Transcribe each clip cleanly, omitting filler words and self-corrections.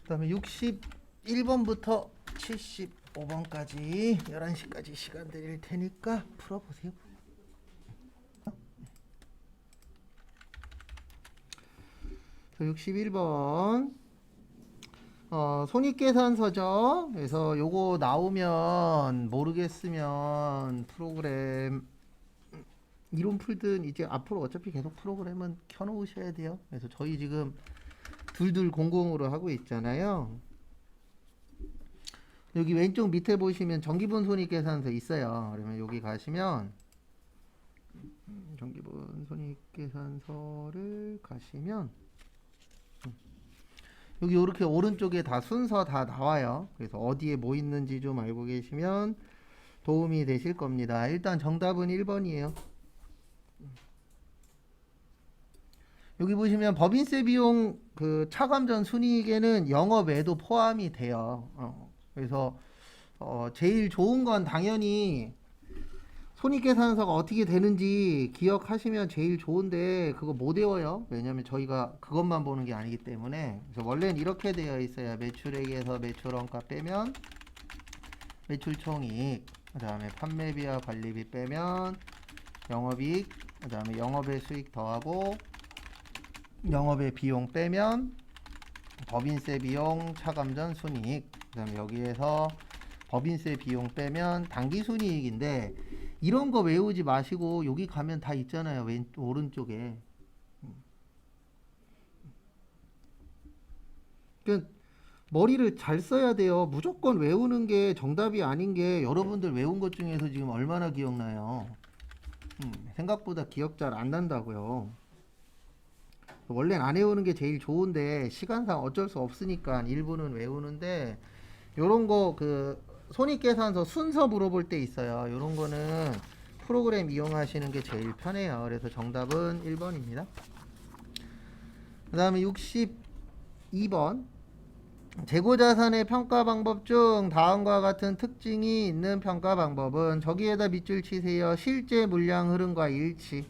그 다음에 61번부터 75번까지 11시까지 시간 드릴 테니까 풀어보세요. 61번 손익계산서죠. 그래서 요거 나오면 모르겠으면 프로그램 이론 풀든 이제 앞으로 어차피 계속 프로그램은 켜놓으셔야 돼요. 그래서 저희 지금 둘둘 공공으로 하고 있잖아요. 여기 왼쪽 밑에 보시면 정기분 손익계산서 있어요. 그러면 여기 가시면 정기분 손익계산서를 가시면 여기 이렇게 오른쪽에 다 순서 다 나와요. 그래서 어디에 뭐 있는지 좀 알고 계시면 도움이 되실 겁니다. 일단 정답은 1번이에요. 여기 보시면 법인세 비용 그 차감전 순이익에는 영업외도 포함이 돼요. 그래서 제일 좋은 건 당연히 손익계산서가 어떻게 되는지 기억하시면 제일 좋은데 그거 못 외워요. 왜냐면 저희가 그것만 보는 게 아니기 때문에. 그래서 원래는 이렇게 되어 있어요. 매출액에서 매출원가 빼면 매출총이익, 그 다음에 판매비와 관리비 빼면 영업이익, 그 다음에 영업의 수익 더하고 영업의 비용 빼면 법인세 비용 차감전 순이익, 그 다음에 여기에서 법인세 비용 빼면 당기순이익인데 이런 거 외우지 마시고 여기 가면 다 있잖아요. 오른쪽에. 그러니까 머리를 잘 써야 돼요. 무조건 외우는 게 정답이 아닌 게 여러분들 외운 것 중에서 지금 얼마나 기억나요? 생각보다 기억 잘 안 난다고요. 원래는 안 외우는 게 제일 좋은데 시간상 어쩔 수 없으니까 일부는 외우는데 요런 거 그 손익계산서 순서 물어볼 때 있어요. 요런 거는 프로그램 이용하시는 게 제일 편해요. 그래서 정답은 1번입니다. 그 다음에 62번 재고자산의 평가 방법 중 다음과 같은 특징이 있는 평가 방법은 저기에다 밑줄 치세요. 실제 물량 흐름과 일치.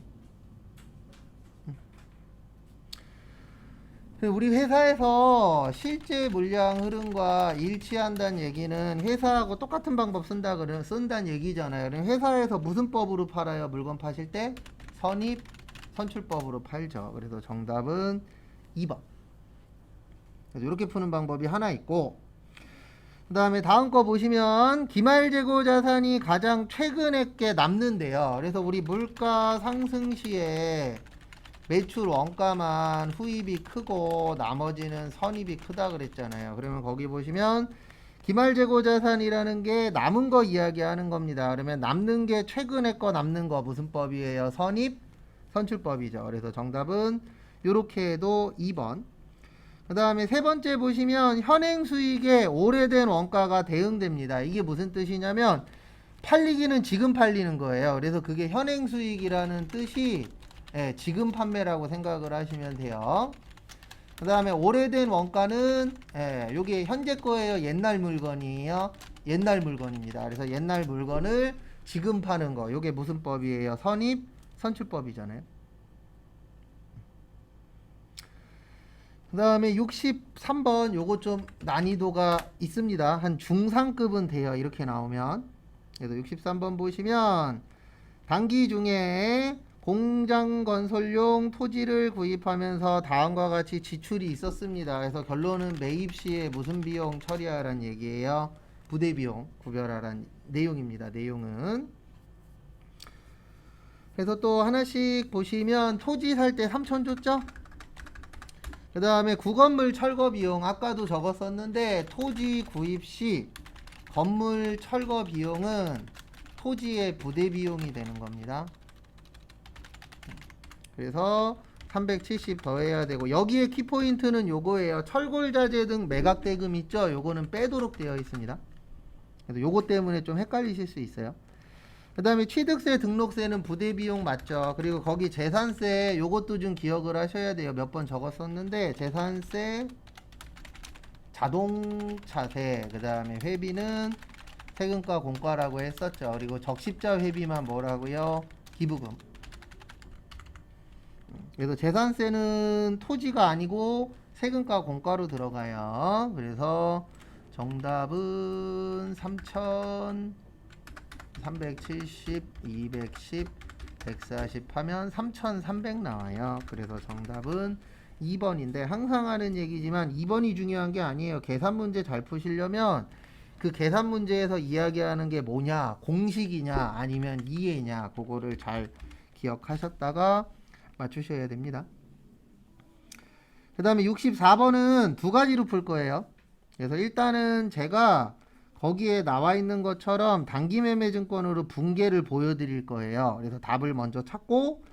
우리 회사에서 실제 물량 흐름과 일치한다는 얘기는 회사하고 똑같은 방법 쓴다는 얘기잖아요. 그럼 회사에서 무슨 법으로 팔아요? 물건 파실 때 선입 선출법으로 팔죠. 그래서 정답은 2번. 그래서 이렇게 푸는 방법이 하나 있고, 그 다음에 다음 거 보시면 기말재고 자산이 가장 최근에 남는데요. 그래서 우리 물가 상승 시에 매출 원가만 후입이 크고 나머지는 선입이 크다 그랬잖아요. 그러면 거기 보시면 기말재고자산이라는 게 남은 거 이야기하는 겁니다. 그러면 남는 게 최근에 거 남는 거 무슨 법이에요? 선입 선출법이죠. 그래서 정답은 이렇게 해도 2번. 그 다음에 세 번째 보시면 현행 수익에 오래된 원가가 대응됩니다. 이게 무슨 뜻이냐면 팔리기는 지금 팔리는 거예요. 그래서 그게 현행 수익이라는 뜻이 지금 판매라고 생각을 하시면 돼요. 그 다음에 오래된 원가는 요게 현재 거예요? 옛날 물건이에요? 옛날 물건입니다. 그래서 옛날 물건을 지금 파는 거 요게 무슨 법이에요? 선입 선출법이잖아요. 그 다음에 63번 요거 좀 난이도가 있습니다. 한 중상급은 돼요. 이렇게 나오면. 그래서 63번 보시면 단기 중에 공장 건설용 토지를 구입하면서 다음과 같이 지출이 있었습니다. 그래서 결론은 매입 시에 무슨 비용 처리하라는 얘기예요? 부대 비용 구별하라는 내용입니다. 내용은. 그래서 또 하나씩 보시면 토지 살 때 3천 줬죠? 그 다음에 구건물 철거 비용 아까도 적었었는데 토지 구입 시 건물 철거 비용은 토지의 부대 비용이 되는 겁니다. 그래서 370 더해야 되고 여기에 키포인트는 요거예요. 철골자재 등 매각대금 있죠? 요거는 빼도록 되어 있습니다. 그래서 요거 때문에 좀 헷갈리실 수 있어요. 그 다음에 취득세 등록세는 부대비용 맞죠? 그리고 거기 재산세 요것도 좀 기억을 하셔야 돼요. 몇 번 적었었는데 재산세, 자동차세, 그 다음에 회비는 세금과 공과라고 했었죠. 그리고 적십자 회비만 뭐라고요? 기부금. 그래서 재산세는 토지가 아니고 세금과 공과로 들어가요. 그래서 정답은 3,370, 210, 140 하면 3,300 나와요. 그래서 정답은 2번인데 항상 하는 얘기지만 2번이 중요한 게 아니에요. 계산 문제 잘 푸시려면 그 계산 문제에서 이야기하는 게 뭐냐, 공식이냐 아니면 이해냐, 그거를 잘 기억하셨다가 맞추셔야 됩니다. 그 다음에 64번은 두 가지로 풀 거예요. 그래서 일단은 제가 거기에 나와 있는 것처럼 단기매매증권으로 분계를 보여드릴 거예요. 그래서 답을 먼저 찾고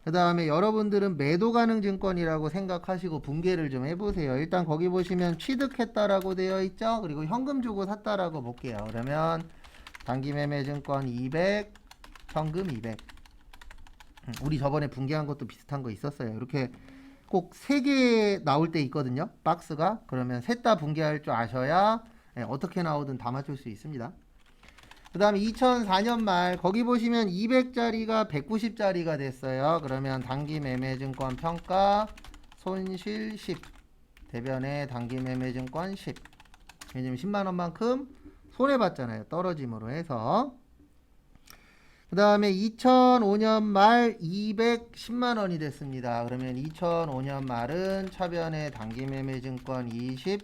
그 다음에 여러분들은 매도가능증권이라고 생각하시고 분계를 좀 해보세요. 일단 거기 보시면 취득했다라고 되어 있죠. 그리고 현금 주고 샀다라고 볼게요. 그러면 단기매매증권 200, 현금 200. 우리 저번에 분계한 것도 비슷한 거 있었어요. 이렇게 꼭 3개 나올 때 있거든요. 박스가. 그러면 셋 다 분계할 줄 아셔야 어떻게 나오든 다 맞출 수 있습니다. 그 다음에 2004년 말 거기 보시면 200짜리가 190짜리가 됐어요. 그러면 단기매매증권 평가 손실 10 대변에 단기매매증권 10. 왜냐면 10만원만큼 손해봤잖아요. 떨어짐으로 해서. 그 다음에 2005년 말 210만원이 됐습니다. 그러면 2005년 말은 차변에 단기매매증권 20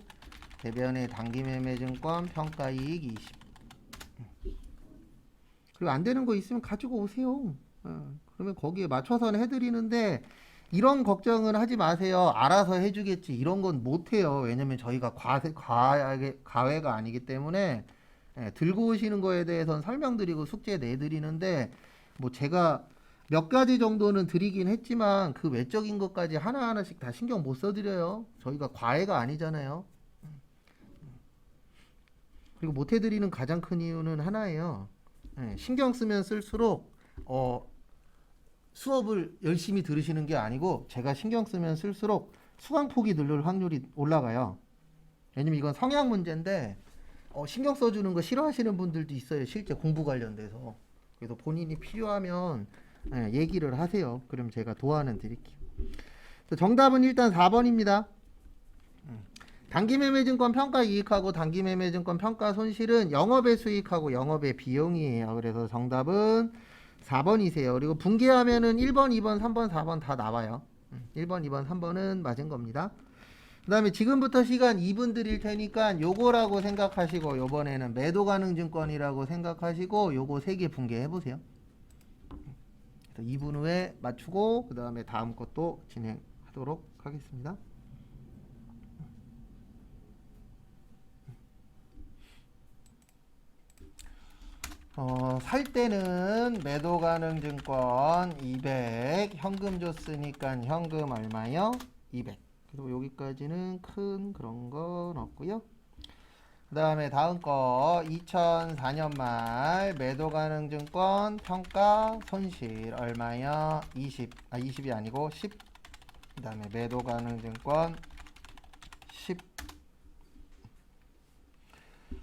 대변에 단기매매증권 평가이익 20. 그리고 안 되는 거 있으면 가지고 오세요. 그러면 거기에 맞춰서는 해드리는데 이런 걱정은 하지 마세요. 알아서 해주겠지. 이런 건 못해요. 왜냐면 저희가 과외가 아니기 때문에 들고 오시는 거에 대해서는 설명드리고 숙제 내드리는데 뭐 제가 몇 가지 정도는 드리긴 했지만 그 외적인 것까지 하나하나씩 다 신경 못 써드려요. 저희가 과외가 아니잖아요. 그리고 못 해드리는 가장 큰 이유는 하나예요. 신경 쓰면 쓸수록 수업을 열심히 들으시는 게 아니고 제가 신경 쓰면 쓸수록 수강폭이 늘릴 확률이 올라가요. 왜냐면 이건 성향 문제인데 신경 써주는 거 싫어하시는 분들도 있어요. 실제 공부 관련돼서. 그래서 본인이 필요하면 얘기를 하세요. 그럼 제가 도와는 드릴게요. 정답은 일단 4번입니다. 단기매매증권 평가이익하고 단기매매증권 평가손실은 영업의 수익하고 영업의 비용이에요. 그래서 정답은 4번이세요. 그리고 분개하면은 1번, 2번, 3번, 4번 다 나와요. 1번, 2번, 3번은 맞은 겁니다. 그 다음에 지금부터 시간 2분 드릴 테니까 요거라고 생각하시고 요번에는 매도가능증권이라고 생각하시고 요거 3개 분개해 보세요. 2분 후에 맞추고 그 다음에 다음 것도 진행하도록 하겠습니다. 살 때는 매도가능증권 200 현금 줬으니까 현금 얼마요? 200. 그리고 여기까지는 큰 그런 건 없고요. 그 다음에 다음 거 2004년 말 매도가능증권 평가 손실 얼마요? 20이 아니고 10. 그 다음에 매도가능증권 10.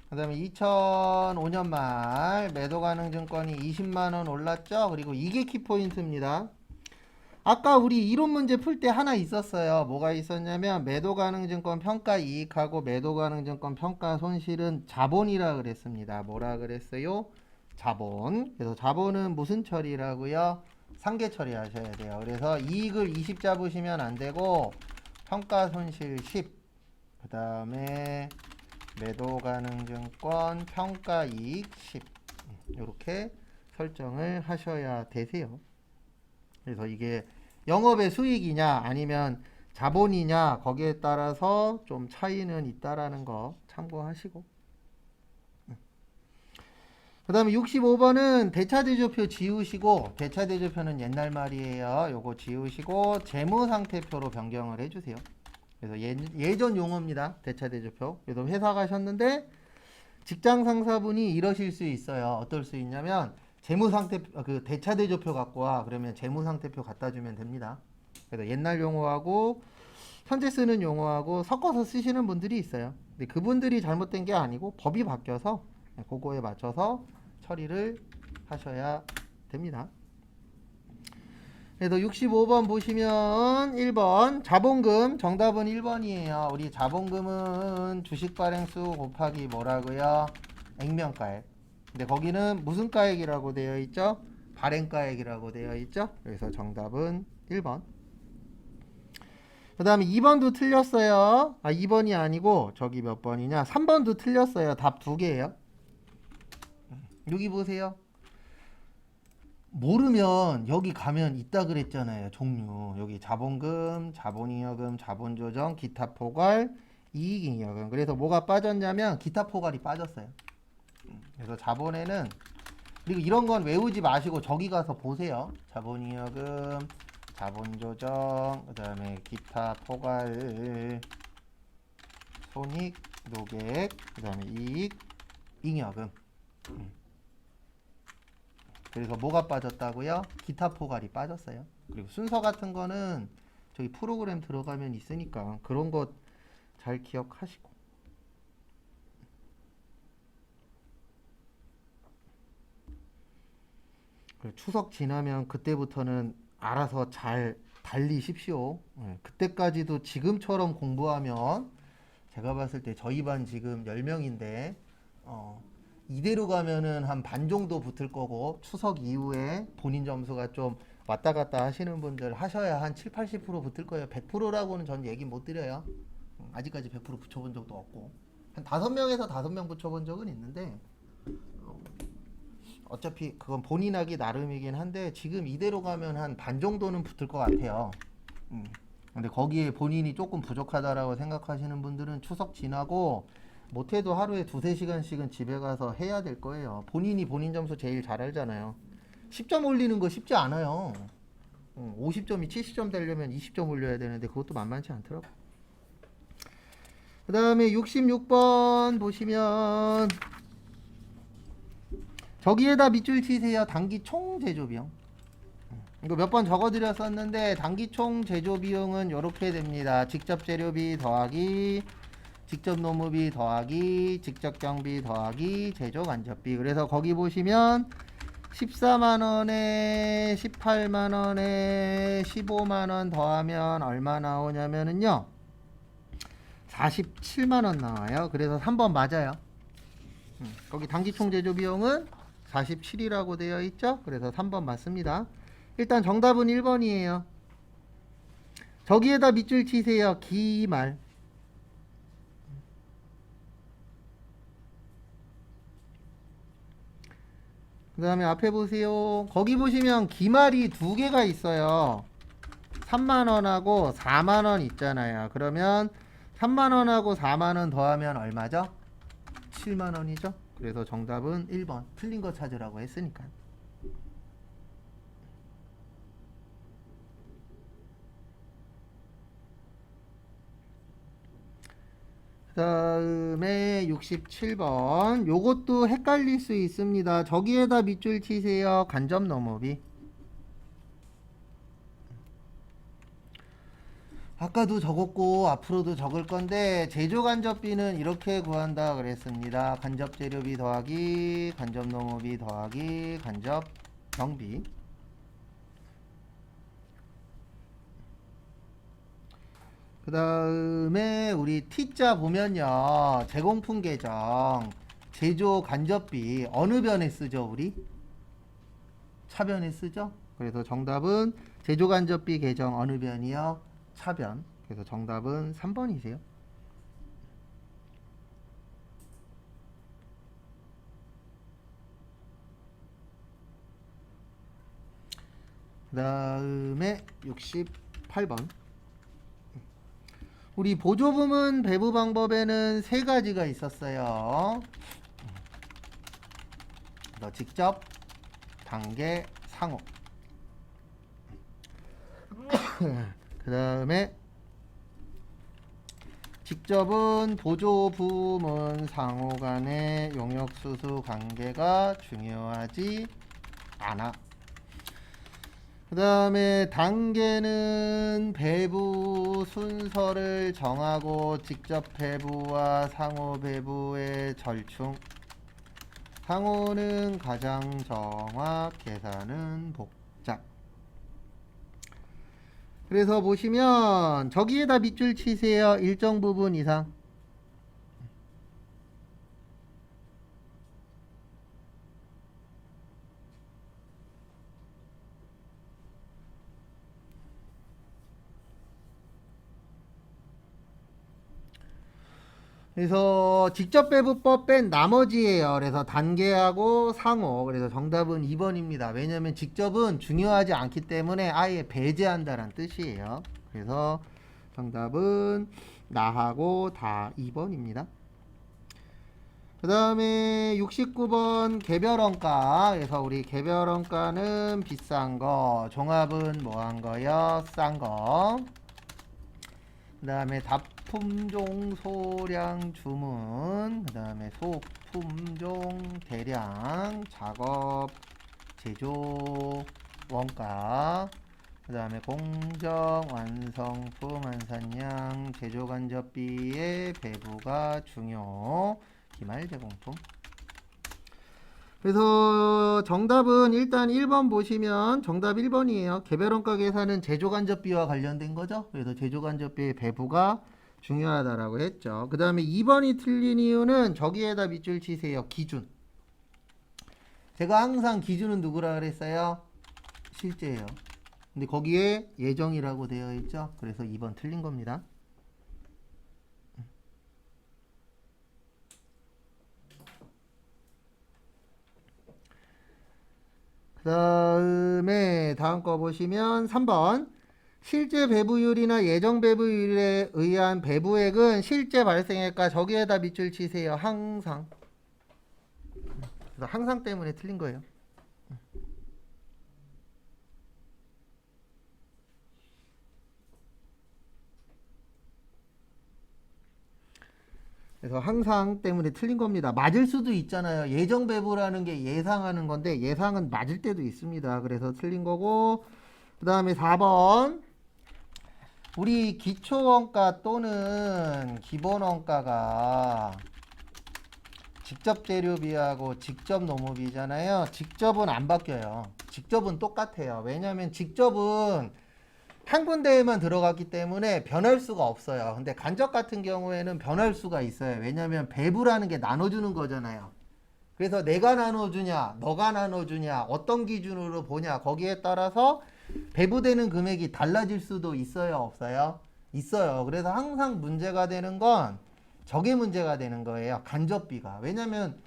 그 다음에 2005년 말 매도가능증권이 20만원 올랐죠. 그리고 이게 키포인트입니다. 아까 우리 이론 문제 풀 때 하나 있었어요. 뭐가 있었냐면 매도가능증권 평가이익하고 매도가능증권 평가손실은 자본이라 그랬습니다. 뭐라 그랬어요? 자본. 그래서 자본은 무슨 처리라고요? 상계 처리하셔야 돼요. 그래서 이익을 20 잡으시면 안 되고 평가손실 10. 그 다음에 매도가능증권 평가이익 10 이렇게 설정을 하셔야 되세요. 그래서 이게 영업의 수익이냐 아니면 자본이냐 거기에 따라서 좀 차이는 있다라는 거 참고하시고 그 다음에 65번은 대차대조표 지우시고 대차대조표는 옛날 말이에요. 요거 지우시고 재무상태표로 변경을 해주세요. 그래서 예전 용어입니다. 대차대조표. 그래서 회사 가셨는데 직장 상사분이 이러실 수 있어요. 어떨 수 있냐면 그 대차대조표 갖고 와. 그러면 재무상태표 갖다 주면 됩니다. 그래서 옛날 용어하고 현재 쓰는 용어하고 섞어서 쓰시는 분들이 있어요. 근데 그분들이 잘못된 게 아니고 법이 바뀌어서 그거에 맞춰서 처리를 하셔야 됩니다. 그래서 65번 보시면 1번 자본금 정답은 1번이에요. 우리 자본금은 주식 발행수 곱하기 뭐라고요? 액면가액. 근데 거기는 무슨 가액이라고 되어 있죠? 발행가액이라고 되어 있죠? 그래서 정답은 1번. 그 다음에 2번도 틀렸어요. 2번이 아니고 저기 몇 번이냐? 3번도 틀렸어요. 답 2개예요. 여기 보세요. 모르면 여기 가면 있다 그랬잖아요. 종류. 여기 자본금, 자본잉여금, 자본조정, 기타 포괄, 이익잉여금. 그래서 뭐가 빠졌냐면 기타 포괄이 빠졌어요. 그래서 자본에는 그리고 이런 건 외우지 마시고 저기 가서 보세요. 자본잉여금, 자본조정, 그 다음에 기타 포괄, 손익, 노객, 그 다음에 이익, 잉여금. 그래서 뭐가 빠졌다고요? 기타 포괄이 빠졌어요. 그리고 순서 같은 거는 저기 프로그램 들어가면 있으니까 그런 것 잘 기억하시고. 추석 지나면 그때부터는 알아서 잘 달리십시오. 그때까지도 지금처럼 공부하면 제가 봤을 때 저희 반 지금 10명인데 이대로 가면은 한 반 정도 붙을 거고 추석 이후에 본인 점수가 좀 왔다 갔다 하시는 분들 하셔야 한 7, 80% 붙을 거예요. 100%라고는 전 얘기 못 드려요. 아직까지 100% 붙여본 적도 없고 한 5명에서 5명 붙여본 적은 있는데 어차피 그건 본인 하기 나름이긴 한데 지금 이대로 가면 한 반 정도는 붙을 것 같아요. 근데 거기에 본인이 조금 부족하다라고 생각하시는 분들은 추석 지나고 못해도 하루에 2-3시간씩은 집에 가서 해야 될 거예요. 본인이 본인 점수 제일 잘 알잖아요. 10점 올리는 거 쉽지 않아요. 50점이 70점 되려면 20점 올려야 되는데 그것도 만만치 않더라고. 그 다음에 66번 보시면 저기에다 밑줄 치세요. 단기 총 제조 비용. 이거 몇 번 적어드렸었는데 단기 총 제조 비용은 이렇게 됩니다. 직접 재료비 더하기 직접 노무비 더하기 직접 경비 더하기 제조 간접비. 그래서 거기 보시면 14만원에 18만원에 15만원 더하면 얼마 나오냐면은요 47만원 나와요. 그래서 3번 맞아요. 거기 단기총 제조 비용은 47이라고 되어 있죠. 그래서 3번 맞습니다. 일단 정답은 1번이에요. 저기에다 밑줄 치세요. 기말. 그 다음에 앞에 보세요. 거기 보시면 기말이 2개가 있어요. 3만원하고 4만원 있잖아요. 그러면 3만원하고 4만원 더하면 얼마죠? 7만원이죠. 그래서 정답은 1번. 틀린 거 찾으라고 했으니까. 그 다음에 67번. 요것도 헷갈릴 수 있습니다. 저기에다 밑줄 치세요. 간접 너머비. 아까도 적었고 앞으로도 적을 건데 제조 간접비는 이렇게 구한다 그랬습니다. 간접 재료비 더하기 간접 농업비 더하기 간접 경비. 그 다음에 우리 T자 보면요 제공품 계정 제조 간접비 어느 변에 쓰죠 우리? 차변에 쓰죠? 그래서 정답은 제조 간접비 계정 어느 변이요? 차변. 그래서 정답은 3번이세요. 그 다음에 68번. 우리 보조부문 배부 방법에는 3가지가 있었어요. 너 직접, 단계, 상호. 그 다음에 직접은 보조부문 상호 간의 용역수수 관계가 중요하지 않아. 그 다음에 단계는 배부 순서를 정하고 직접 배부와 상호 배부의 절충. 상호는 가장 정확, 계산은 복잡. 그래서 보시면 저기에다 밑줄 치세요. 일정 부분 이상. 그래서 직접배분법 뺀 나머지예요. 그래서 단계하고 상호. 그래서 정답은 2번입니다. 왜냐면 직접은 중요하지 않기 때문에 아예 배제한다는 뜻이에요. 그래서 정답은 나하고 다 2번입니다. 그 다음에 69번 개별원가. 그래서 우리 개별원가는 비싼 거, 종합은 뭐한 거요? 싼 거. 그 다음에 다품종 소량 주문, 그 다음에 소품종 대량 작업 제조 원가, 그 다음에 공정 완성품 한산량 제조 간접비의 배부가 중요 기말 제공품. 그래서 정답은 일단 1번 보시면 정답 1번이에요. 개별원가 계산은 제조간접비와 관련된 거죠. 그래서 제조간접비의 배부가 중요하다라고 했죠. 그 다음에 2번이 틀린 이유는 저기에다 밑줄 치세요. 기준. 제가 항상 기준은 누구라 그랬어요? 실제예요. 근데 거기에 예정이라고 되어 있죠. 그래서 2번 틀린 겁니다. 그 다음에 다음 거 보시면 3번 실제 배부율이나 예정 배부율에 의한 배부액은 실제 발생액과 저기에다 밑줄 치세요. 항상. 그래서 항상 때문에 틀린 거예요. 그래서 항상 때문에 틀린 겁니다. 맞을 수도 있잖아요. 예정 배부라는 게 예상하는 건데 예상은 맞을 때도 있습니다. 그래서 틀린 거고, 그 다음에 4번 우리 기초원가 또는 기본원가가 직접 재료비하고 직접 노무비잖아요. 직접은 안 바뀌어요. 직접은 똑같아요. 왜냐하면 직접은 한 군데에만 들어갔기 때문에 변할 수가 없어요. 근데 간접 같은 경우에는 변할 수가 있어요. 왜냐하면 배부라는 게 나눠주는 거잖아요. 그래서 내가 나눠주냐, 너가 나눠주냐, 어떤 기준으로 보냐, 거기에 따라서 배부되는 금액이 달라질 수도 있어요, 없어요? 있어요. 그래서 항상 문제가 되는 건 저게 문제가 되는 거예요. 간접비가. 왜냐면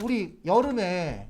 우리 여름에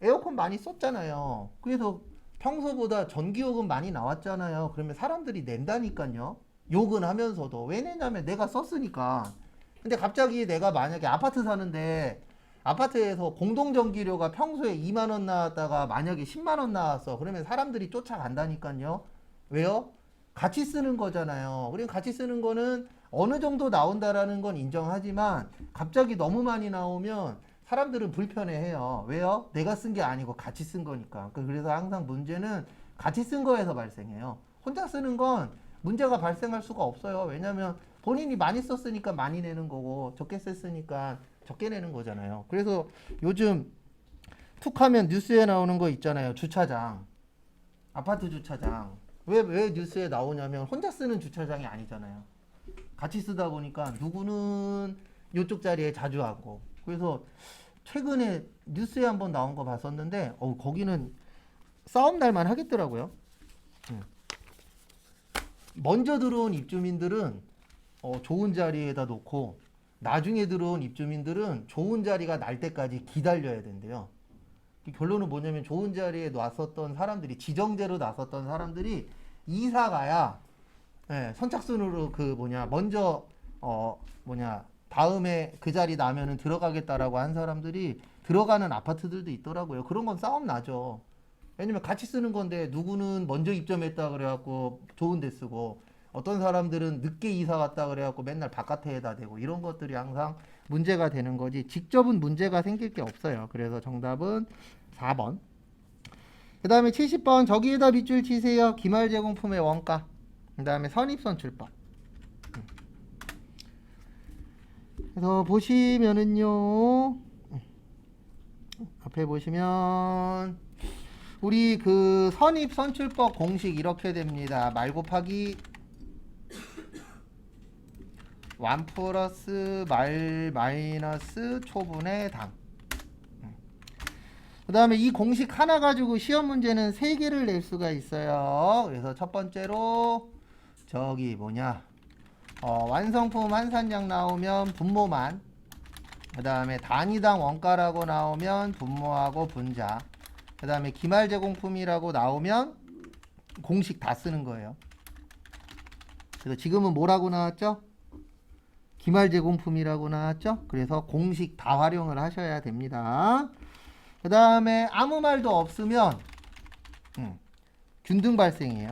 에어컨 많이 썼잖아요. 그래서 평소보다 전기요금 많이 나왔잖아요. 그러면 사람들이 낸다니까요. 욕은 하면서도. 왜 내냐면 내가 썼으니까. 근데 갑자기 내가 만약에 아파트 사는데 아파트에서 공동전기료가 평소에 2만 원 나왔다가 만약에 10만 원 나왔어. 그러면 사람들이 쫓아간다니까요. 왜요? 같이 쓰는 거잖아요. 그리고 같이 쓰는 거는 어느 정도 나온다라는 건 인정하지만 갑자기 너무 많이 나오면 사람들은 불편해해요. 왜요? 내가 쓴 게 아니고 같이 쓴 거니까. 그래서 항상 문제는 같이 쓴 거에서 발생해요. 혼자 쓰는 건 문제가 발생할 수가 없어요. 왜냐면 본인이 많이 썼으니까 많이 내는 거고 적게 썼으니까 적게 내는 거잖아요. 그래서 요즘 툭 하면 뉴스에 나오는 거 있잖아요. 주차장. 아파트 주차장. 왜 뉴스에 나오냐면 혼자 쓰는 주차장이 아니잖아요. 같이 쓰다 보니까 누구는 이쪽 자리에 자주 하고. 그래서 최근에 뉴스에 한번 나온 거 봤었는데 거기는 싸움 날만 하겠더라고요. 먼저 들어온 입주민들은 좋은 자리에다 놓고 나중에 들어온 입주민들은 좋은 자리가 날 때까지 기다려야 된대요. 결론은 뭐냐면 좋은 자리에 놨었던 사람들이 지정제로 놨었던 사람들이 이사 가야 선착순으로 먼저 다음에 그 자리 나면은 들어가겠다라고 한 사람들이 들어가는 아파트들도 있더라고요. 그런 건 싸움 나죠. 왜냐면 같이 쓰는 건데 누구는 먼저 입점했다 그래갖고 좋은 데 쓰고 어떤 사람들은 늦게 이사 갔다 그래갖고 맨날 바깥에다 대고 이런 것들이 항상 문제가 되는 거지 직접은 문제가 생길 게 없어요. 그래서 정답은 4번. 그 다음에 70번 저기에다 밑줄 치세요. 기말 제공품의 원가. 그 다음에 선입선출법. 그래서 보시면은요 앞에 보시면 우리 그 선입 선출법 공식 이렇게 됩니다. 말 곱하기 1 플러스 말 마이너스 초분의 당. 그 다음에 이 공식 하나 가지고 시험 문제는 3개를 낼 수가 있어요. 그래서 첫 번째로 저기 뭐냐 완성품 한산량 나오면 분모만, 그 다음에 단위당 원가라고 나오면 분모하고 분자, 그 다음에 기말 제공품이라고 나오면 공식 다 쓰는 거예요. 그래서 지금은 뭐라고 나왔죠? 기말 제공품이라고 나왔죠? 그래서 공식 다 활용을 하셔야 됩니다. 그 다음에 아무 말도 없으면 균등 발생이에요.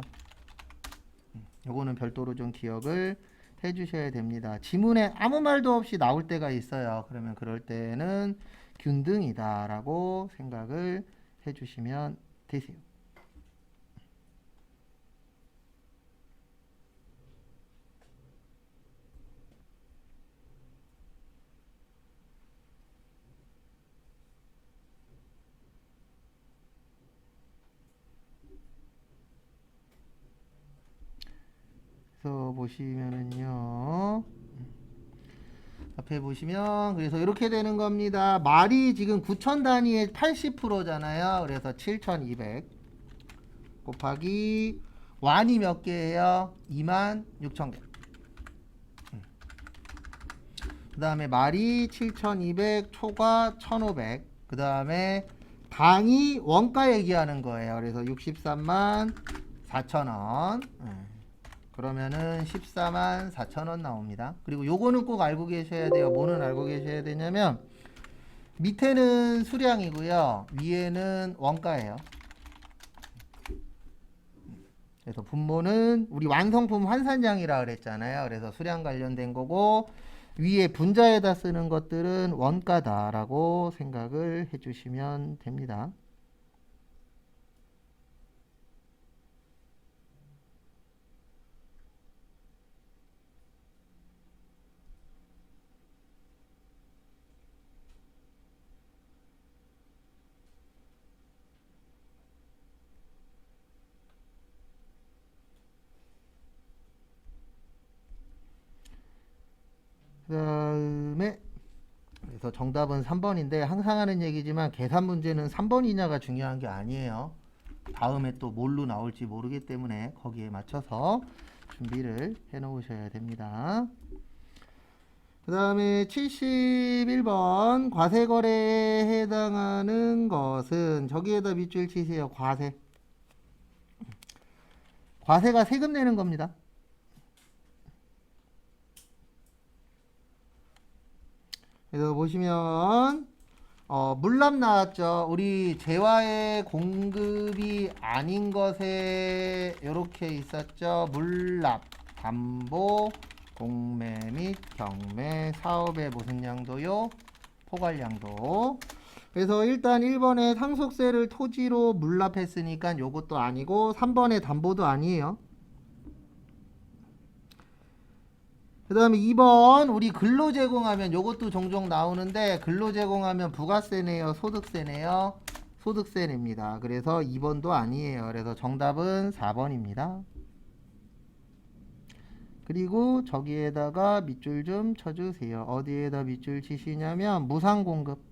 요거는 별도로 좀 기억을 해 주셔야 됩니다. 지문에 아무 말도 없이 나올 때가 있어요. 그러면 그럴 때는 균등이다 라고 생각을 해 주시면 되세요. 그래서 보시면은요, 앞에 보시면 그래서 이렇게 되는 겁니다. 말이 지금 9천 단위의 80%잖아요. 그래서 7,200 곱하기 완이 몇 개예요? 26,000개. 그 다음에 말이 7,200, 초과 1,500. 그 다음에 당이 원가 얘기하는 거예요. 그래서 63만 4천원. 그러면은 14만 4천원 나옵니다. 그리고 요거는 꼭 알고 계셔야 돼요. 뭐는 알고 계셔야 되냐면 밑에는 수량이고요. 위에는 원가예요. 그래서 분모는 우리 완성품 환산량이라 그랬잖아요. 그래서 수량 관련된 거고, 위에 분자에다 쓰는 것들은 원가다라고 생각을 해주시면 됩니다. 그 다음에 그래서 정답은 3번인데 항상 하는 얘기지만 계산 문제는 3번이냐가 중요한 게 아니에요. 다음에 또 뭘로 나올지 모르기 때문에 거기에 맞춰서 준비를 해 놓으셔야 됩니다. 그 다음에 71번 과세거래에 해당하는 것은 저기에다 밑줄 치세요. 과세가 세금 내는 겁니다. 그래서 보시면 물납 나왔죠. 우리 재화의 공급이 아닌 것에 이렇게 있었죠. 물납, 담보, 공매 및 경매, 사업의 무슨 양도요? 포괄양도. 그래서 일단 1번에 상속세를 토지로 물납했으니까 요것도 아니고 3번에 담보도 아니에요. 그 다음에 2번 우리 근로 제공하면 요것도 종종 나오는데 근로 제공하면 부가세네요, 소득세네요? 소득세 냅니다. 그래서 2번도 아니에요. 그래서 정답은 4번입니다. 그리고 저기에다가 밑줄 좀 쳐주세요. 어디에다 밑줄 치시냐면 무상공급.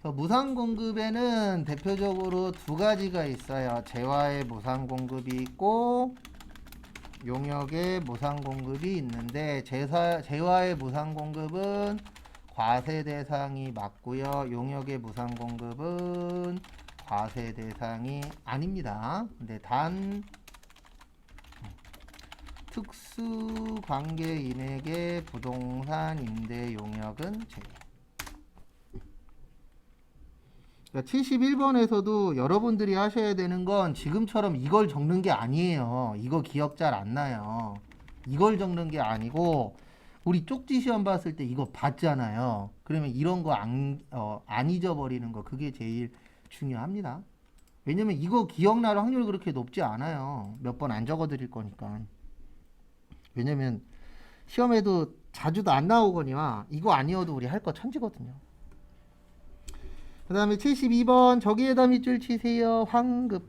무상공급에는 대표적으로 두 가지가 있어요. 재화의 무상공급이 있고 용역의 무상공급이 있는데 재화의 무상공급은 과세 대상이 맞고요. 용역의 무상공급은 과세 대상이 아닙니다. 근데 단 특수관계인에게 부동산 임대 용역은 제외. 71번에서도 여러분들이 하셔야 되는 건 지금처럼 이걸 적는 게 아니에요. 이거 기억 잘 안 나요. 이걸 적는 게 아니고 우리 쪽지 시험 봤을 때 이거 봤잖아요. 그러면 이런 거 안 잊어버리는 거 그게 제일 중요합니다. 왜냐면 이거 기억날 확률이 그렇게 높지 않아요. 몇 번 안 적어 드릴 거니까. 왜냐면 시험에도 자주도 안 나오거니와 이거 아니어도 우리 할 거 천지거든요. 그 다음에 72번 저기에다 밑줄 치세요. 환급.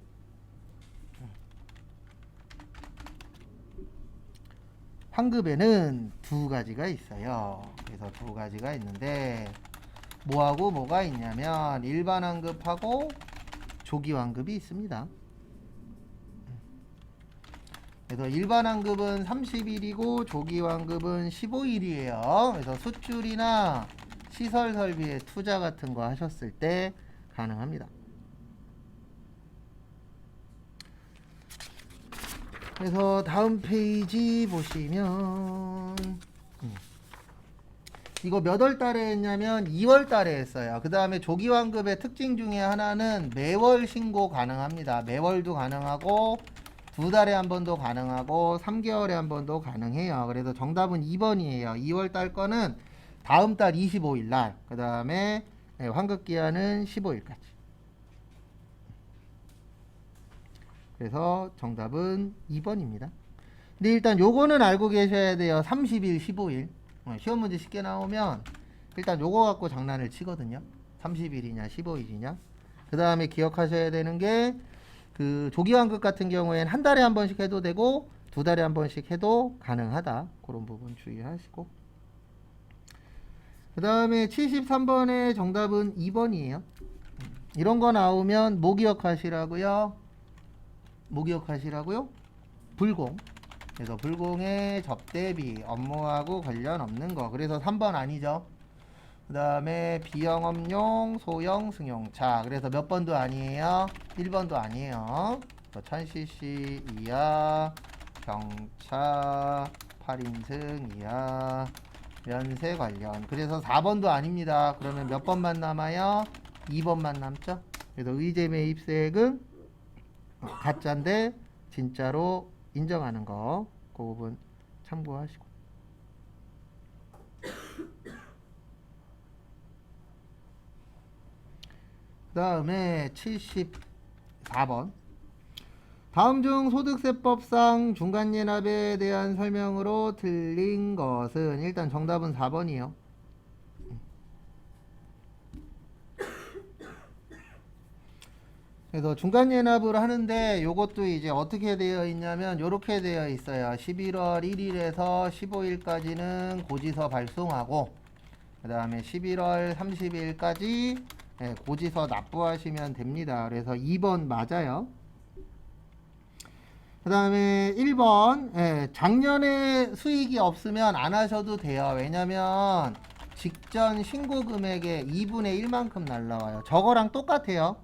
환급에는 두 가지가 있어요. 그래서 두 가지가 있는데 뭐하고 뭐가 있냐면 일반 환급하고 조기 환급이 있습니다. 그래서 일반 환급은 30일이고 조기 환급은 15일이에요. 그래서 수출이나 시설 설비에 투자 같은 거 하셨을 때 가능합니다. 그래서 다음 페이지 보시면 이거 몇 월 달에 했냐면 2월 달에 했어요. 그 다음에 조기 환급의 특징 중에 하나는 매월 신고 가능합니다. 매월도 가능하고 두 달에 한 번도 가능하고 3개월에 한 번도 가능해요. 그래서 정답은 2번이에요. 2월 달 거는 다음 달 25일 날, 그 다음에 환급 기한은 15일까지. 그래서 정답은 2번입니다. 근데 일단 요거는 알고 계셔야 돼요. 30일, 15일. 시험 문제 쉽게 나오면 일단 요거 갖고 장난을 치거든요. 30일이냐, 15일이냐. 그 다음에 기억하셔야 되는 게 그 조기 환급 같은 경우에는 한 달에 한 번씩 해도 되고 두 달에 한 번씩 해도 가능하다. 그런 부분 주의하시고. 그 다음에 73번의 정답은 2번이에요. 이런 거 나오면 뭐 기억하시라고요? 뭐 기억하시라고요? 불공. 그래서 불공의 접대비, 업무하고 관련 없는 거. 그래서 3번 아니죠. 그 다음에 비영업용, 소형 승용차. 그래서 몇 번도 아니에요? 1번도 아니에요. 1000cc 이하, 경차, 8인승 이하, 면세 관련. 그래서 4번도 아닙니다. 그러면 몇 번만 남아요? 2번만 남죠. 그래서 의제 매입세액은 가짜인데 진짜로 인정하는 거. 그 부분 참고하시고. 그 다음에 74번. 다음 중 소득세법상 중간예납에 대한 설명으로 틀린 것은 일단 정답은 4번이요. 그래서 중간예납을 하는데 요것도 이제 어떻게 되어 있냐면 요렇게 되어 있어요. 11월 1일에서 15일까지는 고지서 발송하고 그 다음에 11월 30일까지 고지서 납부하시면 됩니다. 그래서 2번 맞아요. 그 다음에 1번 작년에 수익이 없으면 안 하셔도 돼요. 왜냐면 직전 신고 금액의 2분의 1만큼 날라와요. 저거랑 똑같아요.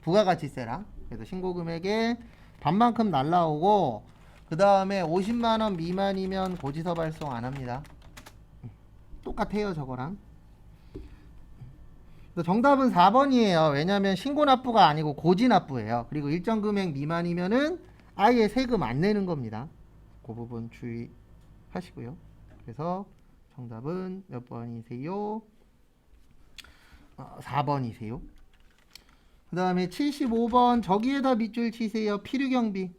부가가치세랑. 그래서 신고 금액의 반만큼 날라오고 그 다음에 50만원 미만이면 고지서 발송 안 합니다. 똑같아요 저거랑. 정답은 4번이에요. 왜냐면 신고납부가 아니고 고지납부예요. 그리고 일정 금액 미만이면은 아예 세금 안 내는 겁니다. 그 부분 주의하시고요. 그래서 정답은 몇 번이세요? 4번이세요. 그 다음에 75번 저기에다 밑줄 치세요. 필요경비.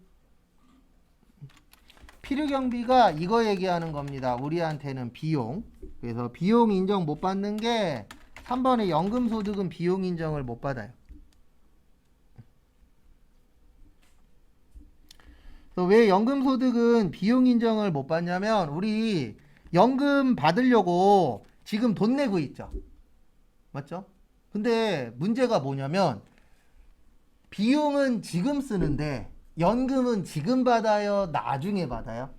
필요경비가 이거 얘기하는 겁니다. 우리한테는 비용. 그래서 비용 인정 못 받는 게 3번의 연금소득은 비용 인정을 못 받아요. 왜 연금소득은 비용 인정을 못 받냐면 우리 연금 받으려고 지금 돈 내고 있죠. 맞죠? 근데 문제가 뭐냐면 비용은 지금 쓰는데 연금은 지금 받아요? 나중에 받아요?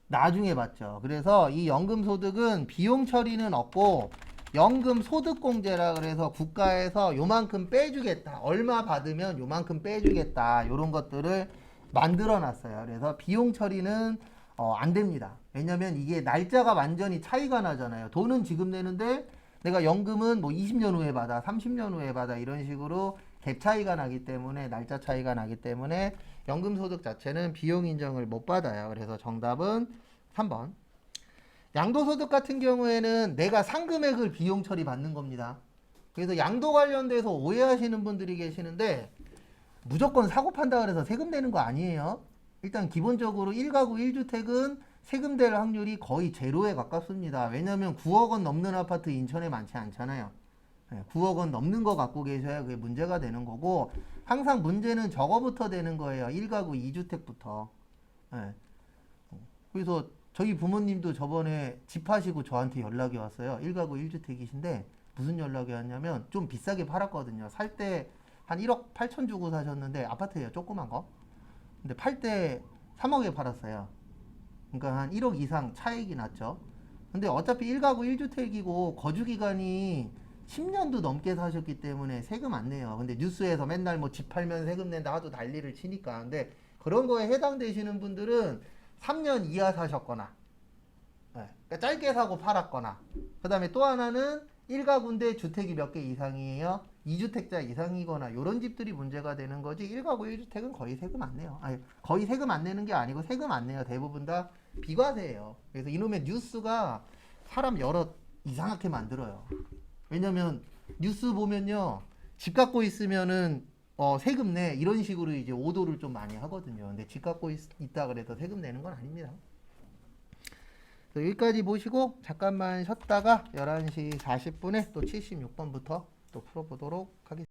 나중에 받죠. 그래서 이 연금소득은 비용 처리는 없고 연금소득공제라 그래서 국가에서 요만큼 빼주겠다. 얼마 받으면 요만큼 빼주겠다. 요런 것들을 만들어 놨어요. 그래서 비용 처리는 안 됩니다. 왜냐면 이게 날짜가 완전히 차이가 나잖아요. 돈은 지금 내는데 내가 연금은 뭐 20년 후에 받아, 30년 후에 받아 이런 식으로 갭 차이가 나기 때문에 날짜 차이가 나기 때문에 연금소득 자체는 비용 인정을 못 받아요. 그래서 정답은 3번. 양도소득 같은 경우에는 내가 산 금액을 비용 처리 받는 겁니다. 그래서 양도 관련돼서 오해하시는 분들이 계시는데 무조건 사고 판다 그래서 세금 내는 거 아니에요. 일단 기본적으로 1가구 1주택은 세금 될 확률이 거의 제로에 가깝습니다. 왜냐면 9억 원 넘는 아파트 인천에 많지 않잖아요. 9억 원 넘는 거 갖고 계셔야 그게 문제가 되는 거고, 항상 문제는 저거부터 되는 거예요. 1가구 2주택부터. 그래서 저희 부모님도 저번에 집 하시고 저한테 연락이 왔어요. 1가구 1주택이신데 무슨 연락이 왔냐면 좀 비싸게 팔았거든요. 살 때 한 1억 8천 주고 사셨는데 아파트예요. 조그만 거. 근데 팔 때 3억에 팔았어요. 그러니까 한 1억 이상 차익이 났죠. 근데 어차피 1가구 1주택이고 거주기간이 10년도 넘게 사셨기 때문에 세금 안 내요. 근데 뉴스에서 맨날 뭐 집 팔면 세금 낸다 하도 난리를 치니까. 근데 그런 거에 해당되시는 분들은 3년 이하 사셨거나, 그러니까 짧게 사고 팔았거나, 그 다음에 또 하나는 1가구인데 주택이 몇 개 이상이에요. 2주택자 이상이거나 이런 집들이 문제가 되는 거지. 1가구 1주택은 거의 세금 안 내요. 아니, 거의 세금 안 내는 게 아니고 세금 안 내요. 대부분 다 비과세예요. 그래서 이놈의 뉴스가 사람 여러 이상하게 만들어요. 왜냐면 뉴스 보면요, 집 갖고 있으면은 세금 내 이런 식으로 이제 오도를 좀 많이 하거든요. 근데 집 갖고 있다 그래서 세금 내는 건 아닙니다. 여기까지 보시고 잠깐만 쉬었다가 11시 40분에 또 76번부터 또 풀어보도록 하겠습니다.